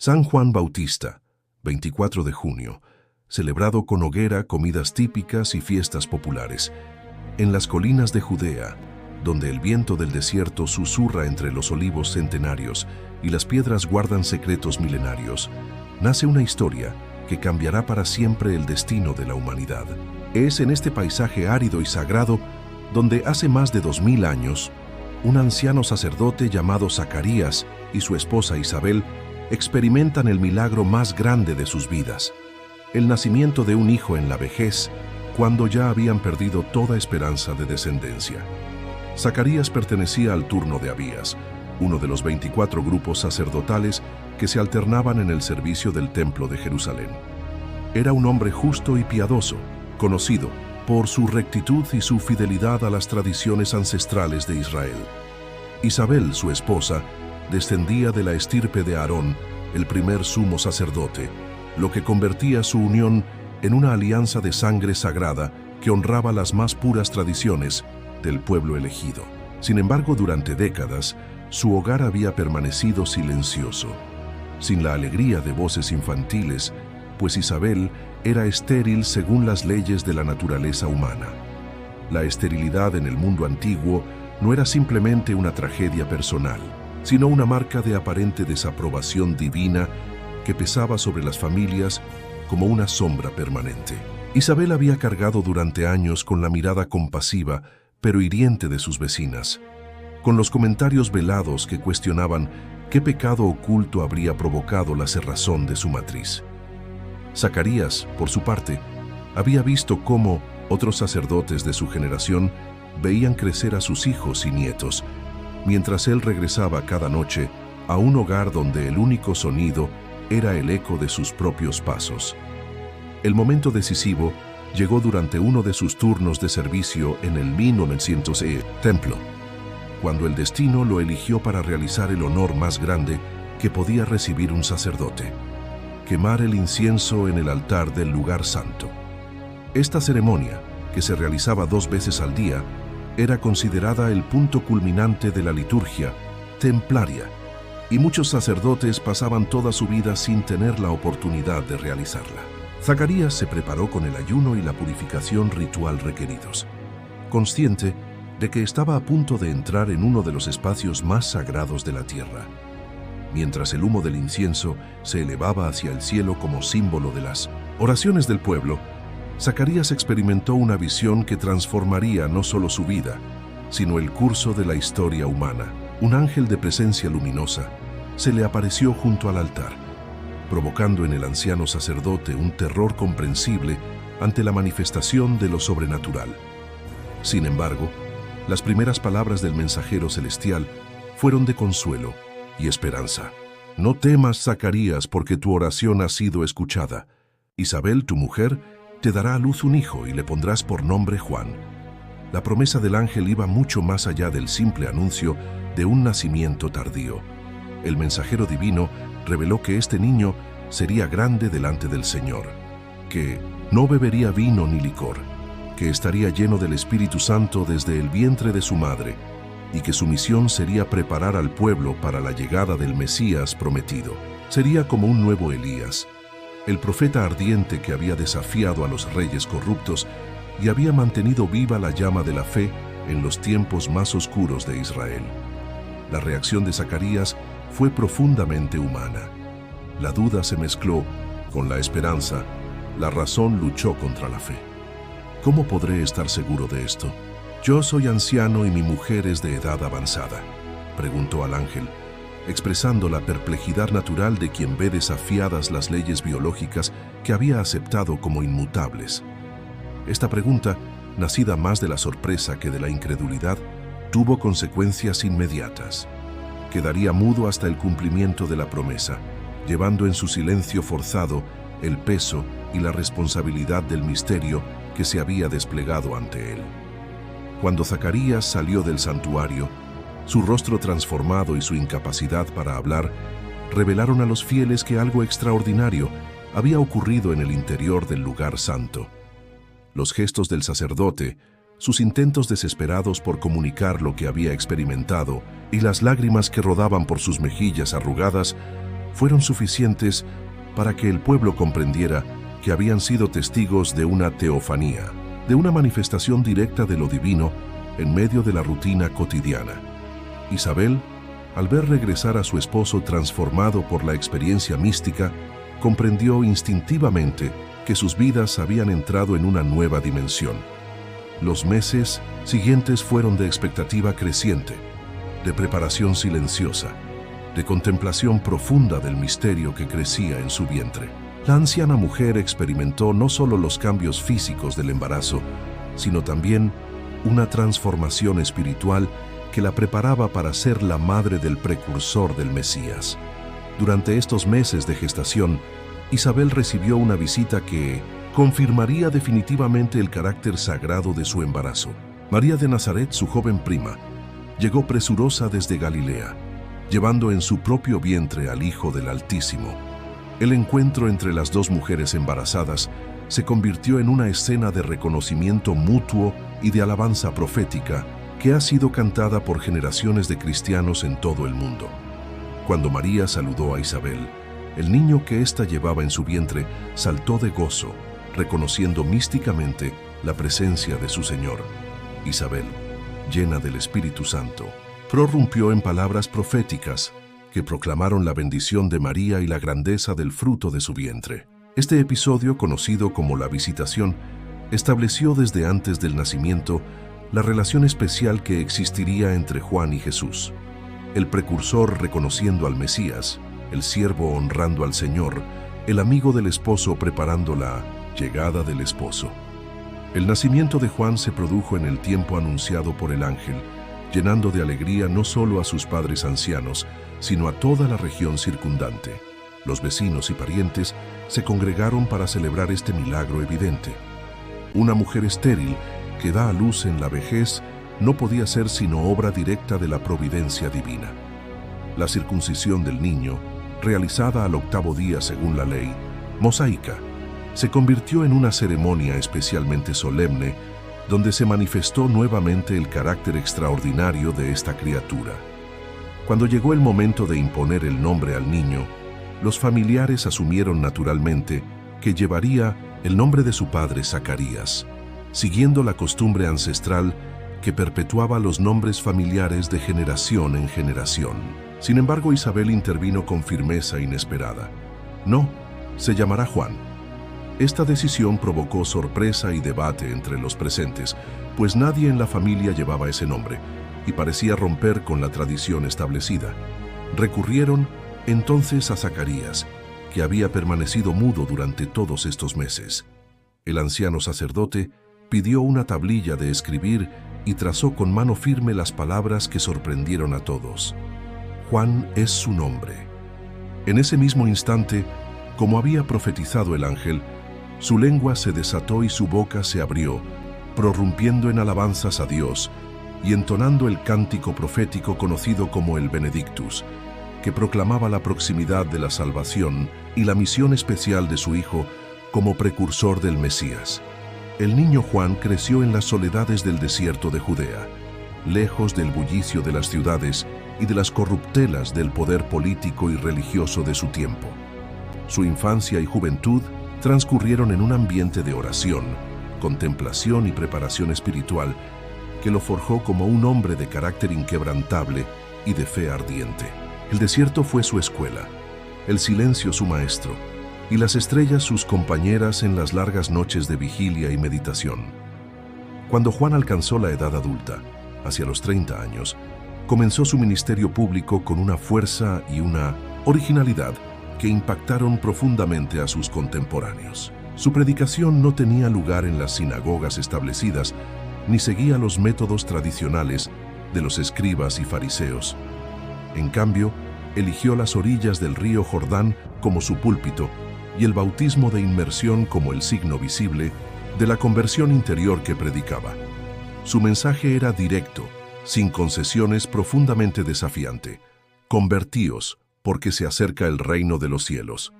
San Juan Bautista, 24 de junio, celebrado con hoguera, comidas típicas y fiestas populares. En las colinas de Judea, donde el viento del desierto susurra entre los olivos centenarios y las piedras guardan secretos milenarios, nace una historia que cambiará para siempre el destino de la humanidad. Es en este paisaje árido y sagrado donde hace más de 2000 años, un anciano sacerdote llamado Zacarías y su esposa Isabel experimentan el milagro más grande de sus vidas, el nacimiento de un hijo en la vejez, cuando ya habían perdido toda esperanza de descendencia. Zacarías pertenecía al turno de Abías, uno de los 24 grupos sacerdotales que se alternaban en el servicio del Templo de Jerusalén. Era un hombre justo y piadoso, conocido por su rectitud y su fidelidad a las tradiciones ancestrales de Israel. Isabel, su esposa, descendía de la estirpe de Aarón, el primer sumo sacerdote, lo que convertía su unión en una alianza de sangre sagrada que honraba las más puras tradiciones del pueblo elegido. Sin embargo, durante décadas, su hogar había permanecido silencioso, sin la alegría de voces infantiles, pues Isabel era estéril según las leyes de la naturaleza humana. La esterilidad en el mundo antiguo no era simplemente una tragedia personal, sino una marca de aparente desaprobación divina que pesaba sobre las familias como una sombra permanente. Isabel había cargado durante años con la mirada compasiva pero hiriente de sus vecinas, con los comentarios velados que cuestionaban qué pecado oculto habría provocado la cerrazón de su matriz. Zacarías, por su parte, había visto cómo otros sacerdotes de su generación veían crecer a sus hijos y nietos, mientras él regresaba cada noche a un hogar donde el único sonido era el eco de sus propios pasos. El momento decisivo llegó durante uno de sus turnos de servicio en el 1900 templo, cuando el destino lo eligió para realizar el honor más grande que podía recibir un sacerdote: quemar el incienso en el altar del lugar santo. Esta ceremonia, que se realizaba 2 veces al día, era considerada el punto culminante de la liturgia templaria, y muchos sacerdotes pasaban toda su vida sin tener la oportunidad de realizarla. Zacarías se preparó con el ayuno y la purificación ritual requeridos, consciente de que estaba a punto de entrar en uno de los espacios más sagrados de la tierra. Mientras el humo del incienso se elevaba hacia el cielo como símbolo de las oraciones del pueblo, Zacarías experimentó una visión que transformaría no solo su vida, sino el curso de la historia humana. Un ángel de presencia luminosa se le apareció junto al altar, provocando en el anciano sacerdote un terror comprensible ante la manifestación de lo sobrenatural. Sin embargo, las primeras palabras del mensajero celestial fueron de consuelo y esperanza. No temas, Zacarías, porque tu oración ha sido escuchada. Isabel, tu mujer, te dará a luz un hijo y le pondrás por nombre Juan. La promesa del ángel iba mucho más allá del simple anuncio de un nacimiento tardío. El mensajero divino reveló que este niño sería grande delante del Señor, que no bebería vino ni licor, que estaría lleno del Espíritu Santo desde el vientre de su madre, y que su misión sería preparar al pueblo para la llegada del Mesías prometido. Sería como un nuevo Elías, el profeta ardiente que había desafiado a los reyes corruptos y había mantenido viva la llama de la fe en los tiempos más oscuros de Israel. La reacción de Zacarías fue profundamente humana. La duda se mezcló con la esperanza, la razón luchó contra la fe. ¿Cómo podré estar seguro de esto? Yo soy anciano y mi mujer es de edad avanzada, preguntó al ángel, expresando la perplejidad natural de quien ve desafiadas las leyes biológicas que había aceptado como inmutables. Esta pregunta, nacida más de la sorpresa que de la incredulidad, tuvo consecuencias inmediatas. Quedaría mudo hasta el cumplimiento de la promesa, llevando en su silencio forzado el peso y la responsabilidad del misterio que se había desplegado ante él. Cuando Zacarías salió del santuario, su rostro transformado y su incapacidad para hablar revelaron a los fieles que algo extraordinario había ocurrido en el interior del lugar santo. Los gestos del sacerdote, sus intentos desesperados por comunicar lo que había experimentado y las lágrimas que rodaban por sus mejillas arrugadas fueron suficientes para que el pueblo comprendiera que habían sido testigos de una teofanía, de una manifestación directa de lo divino en medio de la rutina cotidiana. Isabel, al ver regresar a su esposo transformado por la experiencia mística, comprendió instintivamente que sus vidas habían entrado en una nueva dimensión. Los meses siguientes fueron de expectativa creciente, de preparación silenciosa, de contemplación profunda del misterio que crecía en su vientre. La anciana mujer experimentó no solo los cambios físicos del embarazo, sino también una transformación espiritual que la preparaba para ser la madre del precursor del Mesías. Durante estos meses de gestación, Isabel recibió una visita que confirmaría definitivamente el carácter sagrado de su embarazo. María de Nazaret, su joven prima, llegó presurosa desde Galilea, llevando en su propio vientre al Hijo del Altísimo. El encuentro entre las dos mujeres embarazadas se convirtió en una escena de reconocimiento mutuo y de alabanza profética que ha sido cantada por generaciones de cristianos en todo el mundo. Cuando María saludó a Isabel, el niño que ésta llevaba en su vientre saltó de gozo, reconociendo místicamente la presencia de su Señor. Isabel, llena del Espíritu Santo, prorrumpió en palabras proféticas que proclamaron la bendición de María y la grandeza del fruto de su vientre. Este episodio, conocido como la Visitación, estableció desde antes del nacimiento la relación especial que existiría entre Juan y Jesús. El precursor reconociendo al Mesías, el siervo honrando al Señor, el amigo del esposo preparando la llegada del esposo. El nacimiento de Juan se produjo en el tiempo anunciado por el ángel, llenando de alegría no solo a sus padres ancianos, sino a toda la región circundante. Los vecinos y parientes se congregaron para celebrar este milagro evidente. Una mujer estéril que da a luz en la vejez no podía ser sino obra directa de la providencia divina. La circuncisión del niño, realizada al 8º día según la ley mosaica, se convirtió en una ceremonia especialmente solemne donde se manifestó nuevamente el carácter extraordinario de esta criatura. Cuando llegó el momento de imponer el nombre al niño, los familiares asumieron naturalmente que llevaría el nombre de su padre Zacarías, siguiendo la costumbre ancestral que perpetuaba los nombres familiares de generación en generación. Sin embargo, Isabel intervino con firmeza inesperada. No, se llamará Juan. Esta decisión provocó sorpresa y debate entre los presentes, pues nadie en la familia llevaba ese nombre y parecía romper con la tradición establecida. Recurrieron entonces a Zacarías, que había permanecido mudo durante todos estos meses. El anciano sacerdote pidió una tablilla de escribir y trazó con mano firme las palabras que sorprendieron a todos. Juan es su nombre. En ese mismo instante, como había profetizado el ángel, su lengua se desató y su boca se abrió, prorrumpiendo en alabanzas a Dios y entonando el cántico profético conocido como el Benedictus, que proclamaba la proximidad de la salvación y la misión especial de su Hijo como precursor del Mesías. El niño Juan creció en las soledades del desierto de Judea, lejos del bullicio de las ciudades y de las corruptelas del poder político y religioso de su tiempo. Su infancia y juventud transcurrieron en un ambiente de oración, contemplación y preparación espiritual que lo forjó como un hombre de carácter inquebrantable y de fe ardiente. El desierto fue su escuela, el silencio su maestro y las estrellas sus compañeras en las largas noches de vigilia y meditación. Cuando Juan alcanzó la edad adulta, hacia los 30 años, comenzó su ministerio público con una fuerza y una originalidad que impactaron profundamente a sus contemporáneos. Su predicación no tenía lugar en las sinagogas establecidas, ni seguía los métodos tradicionales de los escribas y fariseos. En cambio, eligió las orillas del río Jordán como su púlpito y el bautismo de inmersión como el signo visible de la conversión interior que predicaba. Su mensaje era directo, sin concesiones, profundamente desafiante. Convertíos, porque se acerca el reino de los cielos.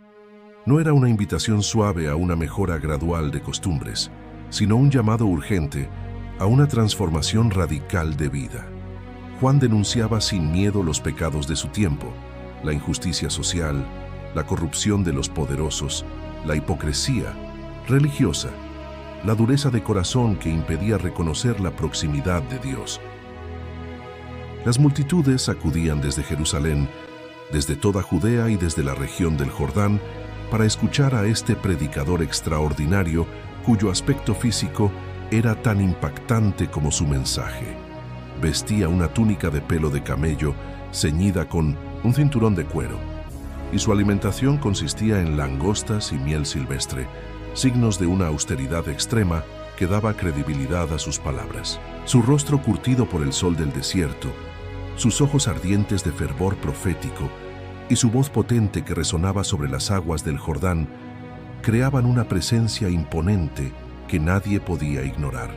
No era una invitación suave a una mejora gradual de costumbres, sino un llamado urgente a una transformación radical de vida. Juan denunciaba sin miedo los pecados de su tiempo, la injusticia social, la corrupción de los poderosos, la hipocresía religiosa, la dureza de corazón que impedía reconocer la proximidad de Dios. Las multitudes acudían desde Jerusalén, desde toda Judea y desde la región del Jordán para escuchar a este predicador extraordinario cuyo aspecto físico era tan impactante como su mensaje. Vestía una túnica de pelo de camello ceñida con un cinturón de cuero, y su alimentación consistía en langostas y miel silvestre, signos de una austeridad extrema que daba credibilidad a sus palabras. Su rostro curtido por el sol del desierto, sus ojos ardientes de fervor profético y su voz potente que resonaba sobre las aguas del Jordán creaban una presencia imponente que nadie podía ignorar.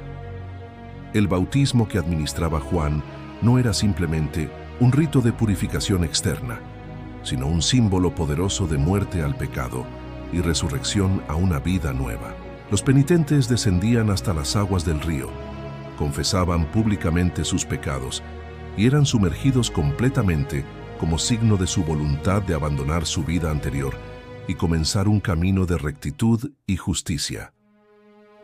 El bautismo que administraba Juan no era simplemente un rito de purificación externa, sino un símbolo poderoso de muerte al pecado y resurrección a una vida nueva. Los penitentes descendían hasta las aguas del río, confesaban públicamente sus pecados y eran sumergidos completamente como signo de su voluntad de abandonar su vida anterior y comenzar un camino de rectitud y justicia.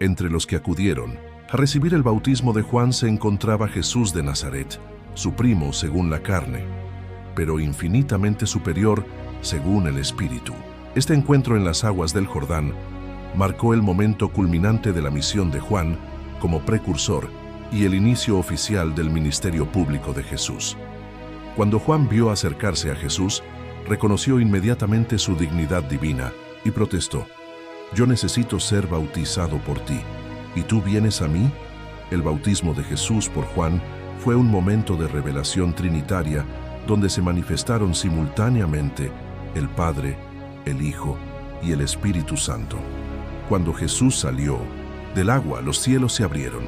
Entre los que acudieron a recibir el bautismo de Juan se encontraba Jesús de Nazaret, su primo según la carne, pero infinitamente superior según el Espíritu. Este encuentro en las aguas del Jordán marcó el momento culminante de la misión de Juan como precursor y el inicio oficial del ministerio público de Jesús. Cuando Juan vio acercarse a Jesús, reconoció inmediatamente su dignidad divina y protestó: «Yo necesito ser bautizado por ti, ¿y tú vienes a mí?». El bautismo de Jesús por Juan fue un momento de revelación trinitaria donde se manifestaron simultáneamente el Padre, el Hijo y el Espíritu Santo. Cuando Jesús salió del agua, los cielos se abrieron,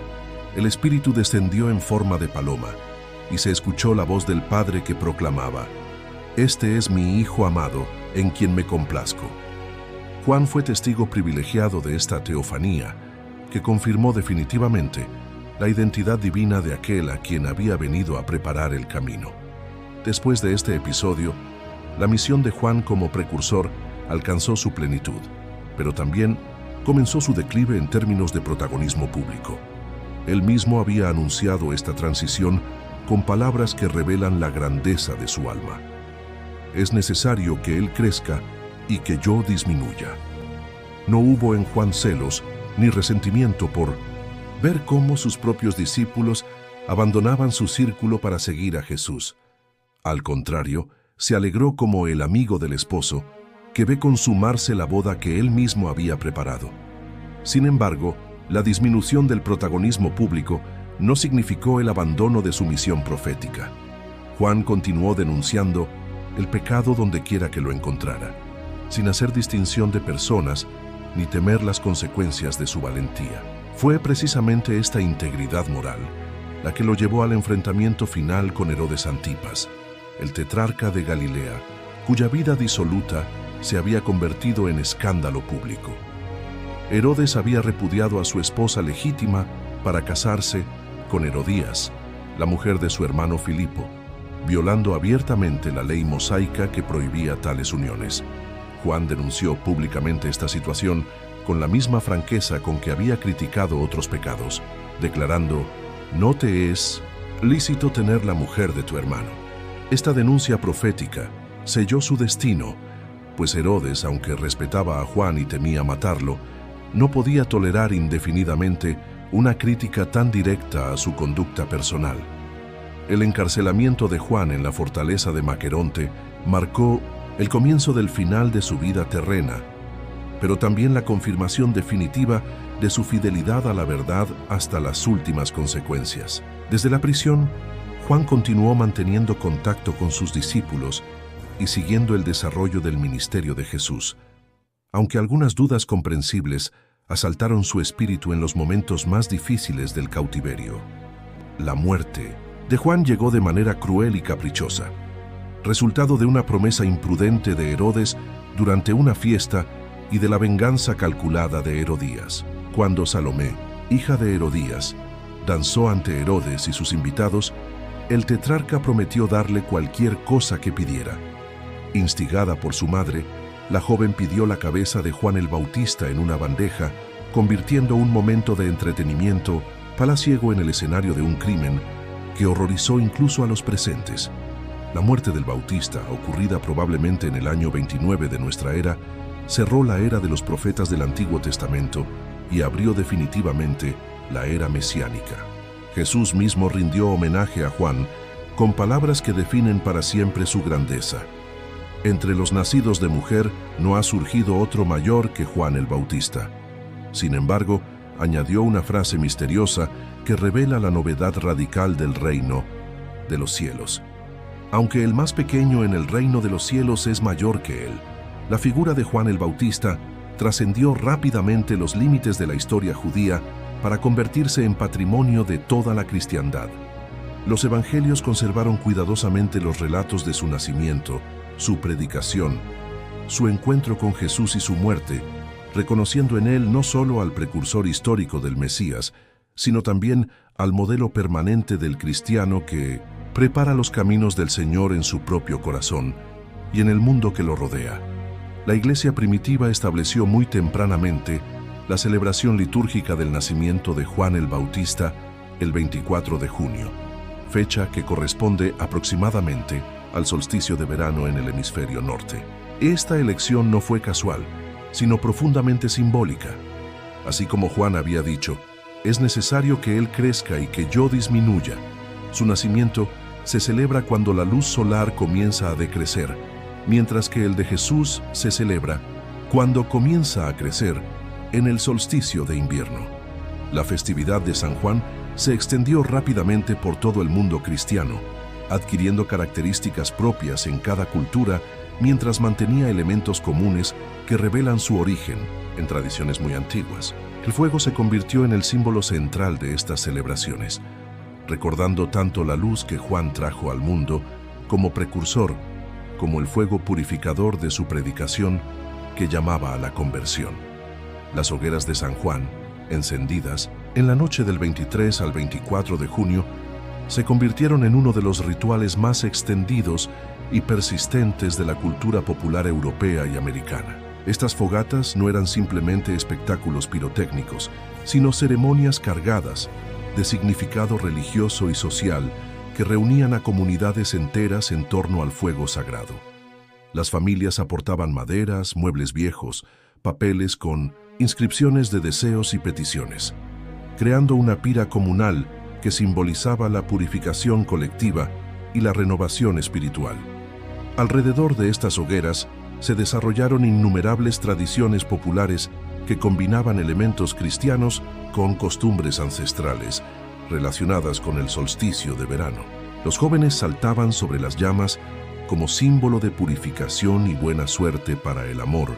el Espíritu descendió en forma de paloma, y se escuchó la voz del Padre que proclamaba: «Este es mi Hijo amado, en quien me complazco». Juan fue testigo privilegiado de esta teofanía, que confirmó definitivamente la identidad divina de aquel a quien había venido a preparar el camino. Después de este episodio, la misión de Juan como precursor alcanzó su plenitud, pero también comenzó su declive en términos de protagonismo público. Él mismo había anunciado esta transición con palabras que revelan la grandeza de su alma: «Es necesario que Él crezca y que yo disminuya». No hubo en Juan celos ni resentimiento por ver cómo sus propios discípulos abandonaban su círculo para seguir a Jesús. Al contrario, se alegró como el amigo del esposo que ve consumarse la boda que él mismo había preparado. Sin embargo, la disminución del protagonismo público no significó el abandono de su misión profética. Juan continuó denunciando el pecado donde quiera que lo encontrara, sin hacer distinción de personas ni temer las consecuencias de su valentía. Fue precisamente esta integridad moral la que lo llevó al enfrentamiento final con Herodes Antipas, el tetrarca de Galilea, cuya vida disoluta se había convertido en escándalo público. Herodes había repudiado a su esposa legítima para casarse con Herodías, la mujer de su hermano Filipo, violando abiertamente la ley mosaica que prohibía tales uniones. Juan denunció públicamente esta situación con la misma franqueza con que había criticado otros pecados, declarando: «No te es lícito tener la mujer de tu hermano». Esta denuncia profética selló su destino, pues Herodes, aunque respetaba a Juan y temía matarlo, no podía tolerar indefinidamente una crítica tan directa a su conducta personal. El encarcelamiento de Juan en la fortaleza de Maqueronte marcó el comienzo del final de su vida terrena, pero también la confirmación definitiva de su fidelidad a la verdad hasta las últimas consecuencias. Desde la prisión, Juan continuó manteniendo contacto con sus discípulos y siguiendo el desarrollo del ministerio de Jesús, aunque algunas dudas comprensibles asaltaron su espíritu en los momentos más difíciles del cautiverio. La muerte de Juan llegó de manera cruel y caprichosa, resultado de una promesa imprudente de Herodes durante una fiesta y de la venganza calculada de Herodías. Cuando Salomé, hija de Herodías, danzó ante Herodes y sus invitados, el tetrarca prometió darle cualquier cosa que pidiera. Instigada por su madre, la joven pidió la cabeza de Juan el Bautista en una bandeja, convirtiendo un momento de entretenimiento palaciego en el escenario de un crimen que horrorizó incluso a los presentes. La muerte del Bautista, ocurrida probablemente en el año 29 de nuestra era, cerró la era de los profetas del Antiguo Testamento y abrió definitivamente la era mesiánica. Jesús mismo rindió homenaje a Juan con palabras que definen para siempre su grandeza. Entre los nacidos de mujer no ha surgido otro mayor que Juan el Bautista. Sin embargo, añadió una frase misteriosa que revela la novedad radical del reino de los cielos. Aunque el más pequeño en el reino de los cielos es mayor que él, la figura de Juan el Bautista trascendió rápidamente los límites de la historia judía para convertirse en patrimonio de toda la cristiandad. Los evangelios conservaron cuidadosamente los relatos de su nacimiento, su predicación, su encuentro con Jesús y su muerte, reconociendo en él no solo al precursor histórico del Mesías, sino también al modelo permanente del cristiano que prepara los caminos del Señor en su propio corazón y en el mundo que lo rodea. La Iglesia primitiva estableció muy tempranamente la celebración litúrgica del nacimiento de Juan el Bautista el 24 de junio, fecha que corresponde aproximadamente al solsticio de verano en el hemisferio norte. Esta elección no fue casual, sino profundamente simbólica. Así como Juan había dicho, es necesario que él crezca y que yo disminuya. Su nacimiento se celebra cuando la luz solar comienza a decrecer, mientras que el de Jesús se celebra cuando comienza a crecer en el solsticio de invierno. La festividad de San Juan se extendió rápidamente por todo el mundo cristiano, adquiriendo características propias en cada cultura mientras mantenía elementos comunes que revelan su origen en tradiciones muy antiguas. El fuego se convirtió en el símbolo central de estas celebraciones, recordando tanto la luz que Juan trajo al mundo como precursor, como el fuego purificador de su predicación que llamaba a la conversión. Las hogueras de San Juan, encendidas en la noche del 23 al 24 de junio, se convirtieron en uno de los rituales más extendidos y persistentes de la cultura popular europea y americana. Estas fogatas no eran simplemente espectáculos pirotécnicos, sino ceremonias cargadas de significado religioso y social que reunían a comunidades enteras en torno al fuego sagrado. Las familias aportaban maderas, muebles viejos, papeles con inscripciones de deseos y peticiones, creando una pira comunal que simbolizaba la purificación colectiva y la renovación espiritual. Alrededor de estas hogueras se desarrollaron innumerables tradiciones populares que combinaban elementos cristianos con costumbres ancestrales relacionadas con el solsticio de verano. Los jóvenes saltaban sobre las llamas como símbolo de purificación y buena suerte para el amor,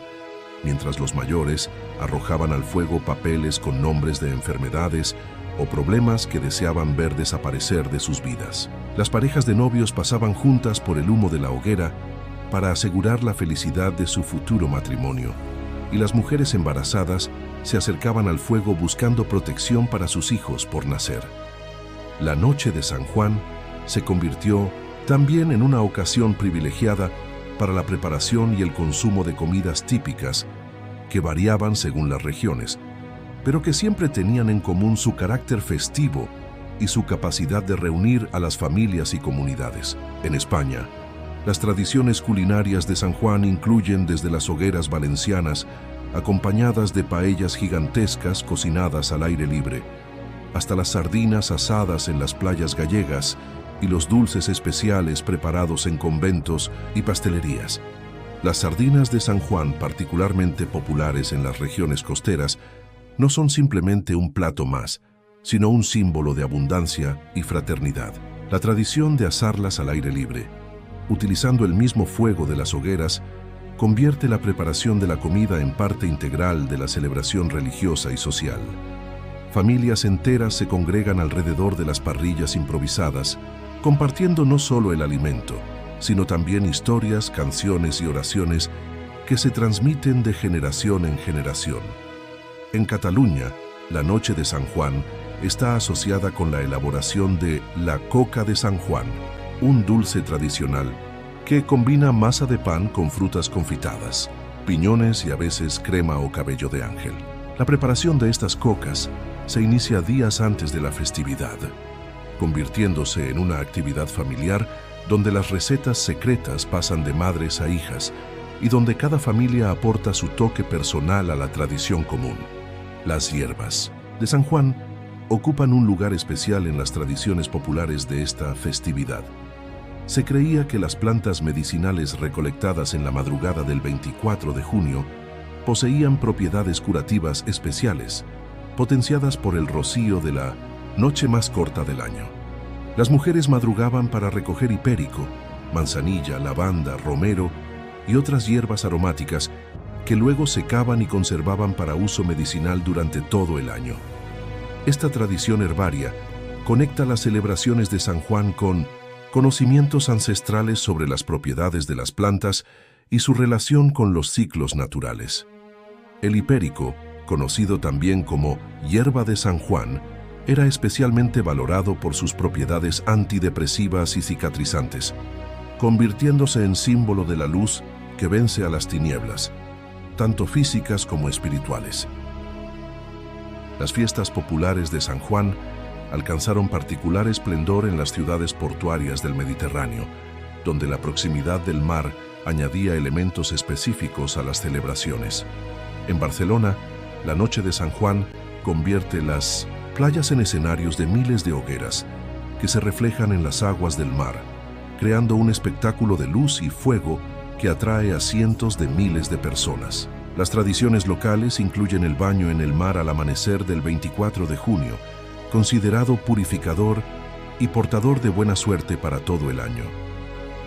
mientras los mayores arrojaban al fuego papeles con nombres de enfermedades o problemas que deseaban ver desaparecer de sus vidas. Las parejas de novios pasaban juntas por el humo de la hoguera para asegurar la felicidad de su futuro matrimonio, y las mujeres embarazadas se acercaban al fuego buscando protección para sus hijos por nacer. La noche de San Juan se convirtió también en una ocasión privilegiada para la preparación y el consumo de comidas típicas que variaban según las regiones, pero que siempre tenían en común su carácter festivo y su capacidad de reunir a las familias y comunidades. En España, las tradiciones culinarias de San Juan incluyen desde las hogueras valencianas, acompañadas de paellas gigantescas cocinadas al aire libre, hasta las sardinas asadas en las playas gallegas y los dulces especiales preparados en conventos y pastelerías. Las sardinas de San Juan, particularmente populares en las regiones costeras, no son simplemente un plato más, sino un símbolo de abundancia y fraternidad. La tradición de asarlas al aire libre, utilizando el mismo fuego de las hogueras, convierte la preparación de la comida en parte integral de la celebración religiosa y social. Familias enteras se congregan alrededor de las parrillas improvisadas, compartiendo no solo el alimento, sino también historias, canciones y oraciones que se transmiten de generación en generación. En Cataluña, la noche de San Juan está asociada con la elaboración de la coca de San Juan, un dulce tradicional que combina masa de pan con frutas confitadas, piñones y a veces crema o cabello de ángel. La preparación de estas cocas se inicia días antes de la festividad, convirtiéndose en una actividad familiar donde las recetas secretas pasan de madres a hijas y donde cada familia aporta su toque personal a la tradición común. Las hierbas de San Juan ocupan un lugar especial en las tradiciones populares de esta festividad. Se creía que las plantas medicinales recolectadas en la madrugada del 24 de junio poseían propiedades curativas especiales, potenciadas por el rocío de la noche más corta del año. Las mujeres madrugaban para recoger hipérico, manzanilla, lavanda, romero y otras hierbas aromáticas que luego secaban y conservaban para uso medicinal durante todo el año. Esta tradición herbaria conecta las celebraciones de San Juan con conocimientos ancestrales sobre las propiedades de las plantas y su relación con los ciclos naturales. El hipérico, conocido también como hierba de San Juan, era especialmente valorado por sus propiedades antidepresivas y cicatrizantes, convirtiéndose en símbolo de la luz que vence a las tinieblas, tanto físicas como espirituales. Las fiestas populares de San Juan alcanzaron particular esplendor en las ciudades portuarias del Mediterráneo, donde la proximidad del mar añadía elementos específicos a las celebraciones. En Barcelona, la noche de San Juan convierte las playas en escenarios de miles de hogueras que se reflejan en las aguas del mar, creando un espectáculo de luz y fuego que atrae a cientos de miles de personas. Las tradiciones locales incluyen el baño en el mar al amanecer del 24 de junio, considerado purificador y portador de buena suerte para todo el año.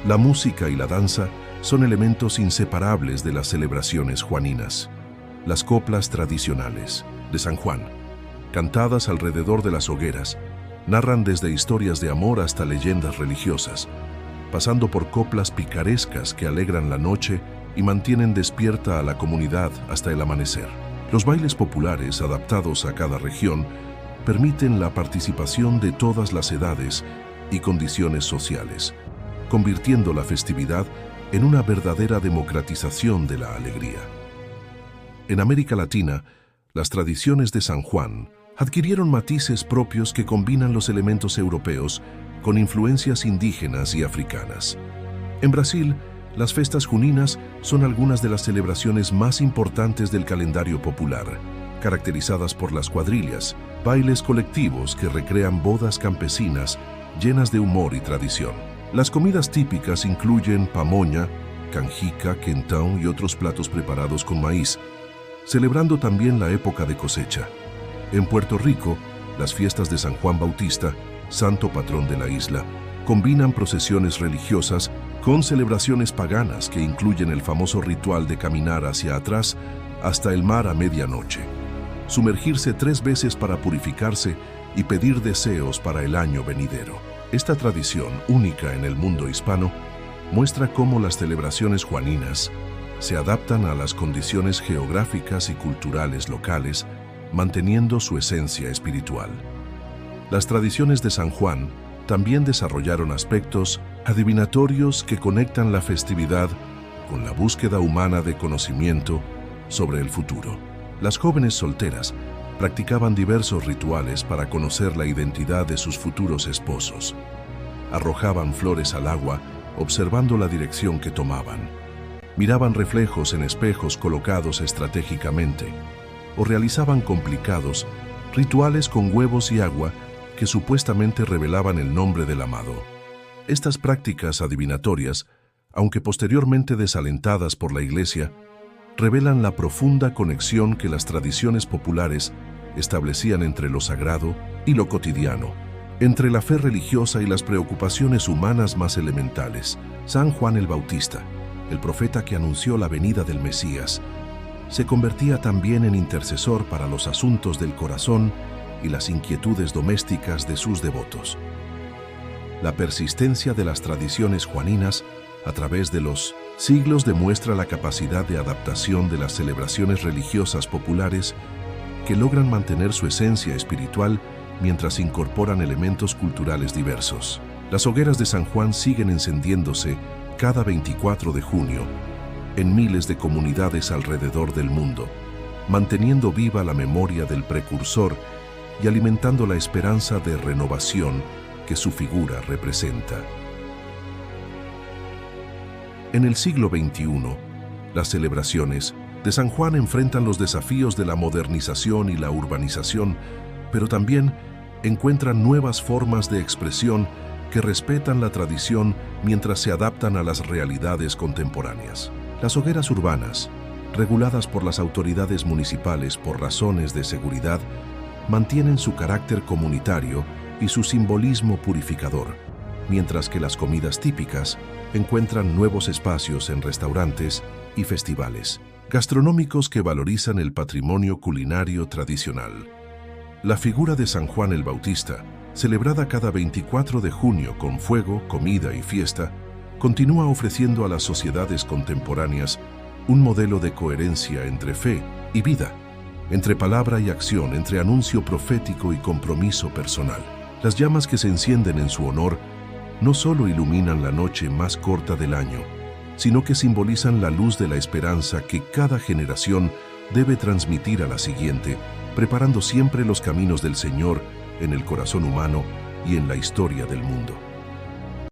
La música y la danza son elementos inseparables de las celebraciones juaninas. Las coplas tradicionales de San Juan, cantadas alrededor de las hogueras, narran desde historias de amor hasta leyendas religiosas, pasando por coplas picarescas que alegran la noche y mantienen despierta a la comunidad hasta el amanecer. Los bailes populares, adaptados a cada región, permiten la participación de todas las edades y condiciones sociales, convirtiendo la festividad en una verdadera democratización de la alegría. En América Latina, las tradiciones de San Juan adquirieron matices propios que combinan los elementos europeos con influencias indígenas y africanas. En Brasil, las fiestas juninas son algunas de las celebraciones más importantes del calendario popular, caracterizadas por las cuadrillas, bailes colectivos que recrean bodas campesinas llenas de humor y tradición. Las comidas típicas incluyen pamonha, canjica, quentão y otros platos preparados con maíz, celebrando también la época de cosecha. En Puerto Rico, las fiestas de San Juan Bautista, santo patrón de la isla, combinan procesiones religiosas con celebraciones paganas que incluyen el famoso ritual de caminar hacia atrás hasta el mar a medianoche, sumergirse 3 veces para purificarse y pedir deseos para el año venidero. Esta tradición, única en el mundo hispano, muestra cómo las celebraciones juaninas se adaptan a las condiciones geográficas y culturales locales, manteniendo su esencia espiritual. Las tradiciones de San Juan también desarrollaron aspectos adivinatorios que conectan la festividad con la búsqueda humana de conocimiento sobre el futuro. Las jóvenes solteras practicaban diversos rituales para conocer la identidad de sus futuros esposos. Arrojaban flores al agua, observando la dirección que tomaban. Miraban reflejos en espejos colocados estratégicamente, o realizaban complicados rituales con huevos y agua que supuestamente revelaban el nombre del amado. Estas prácticas adivinatorias, aunque posteriormente desalentadas por la Iglesia, revelan la profunda conexión que las tradiciones populares establecían entre lo sagrado y lo cotidiano, entre la fe religiosa y las preocupaciones humanas más elementales. San Juan el Bautista, el profeta que anunció la venida del Mesías, se convertía también en intercesor para los asuntos del corazón y las inquietudes domésticas de sus devotos. La persistencia de las tradiciones juaninas a través de los siglos demuestra la capacidad de adaptación de las celebraciones religiosas populares que logran mantener su esencia espiritual mientras incorporan elementos culturales diversos. Las hogueras de San Juan siguen encendiéndose cada 24 de junio en miles de comunidades alrededor del mundo, manteniendo viva la memoria del precursor y alimentando la esperanza de renovación que su figura representa. En el siglo XXI, las celebraciones de San Juan enfrentan los desafíos de la modernización y la urbanización, pero también encuentran nuevas formas de expresión que respetan la tradición mientras se adaptan a las realidades contemporáneas. Las hogueras urbanas, reguladas por las autoridades municipales por razones de seguridad, mantienen su carácter comunitario y su simbolismo purificador, mientras que las comidas típicas encuentran nuevos espacios en restaurantes y festivales gastronómicos que valorizan el patrimonio culinario tradicional. La figura de San Juan el Bautista, celebrada cada 24 de junio con fuego, comida y fiesta, continúa ofreciendo a las sociedades contemporáneas un modelo de coherencia entre fe y vida, entre palabra y acción, entre anuncio profético y compromiso personal. Las llamas que se encienden en su honor no solo iluminan la noche más corta del año, sino que simbolizan la luz de la esperanza que cada generación debe transmitir a la siguiente, preparando siempre los caminos del Señor en el corazón humano y en la historia del mundo.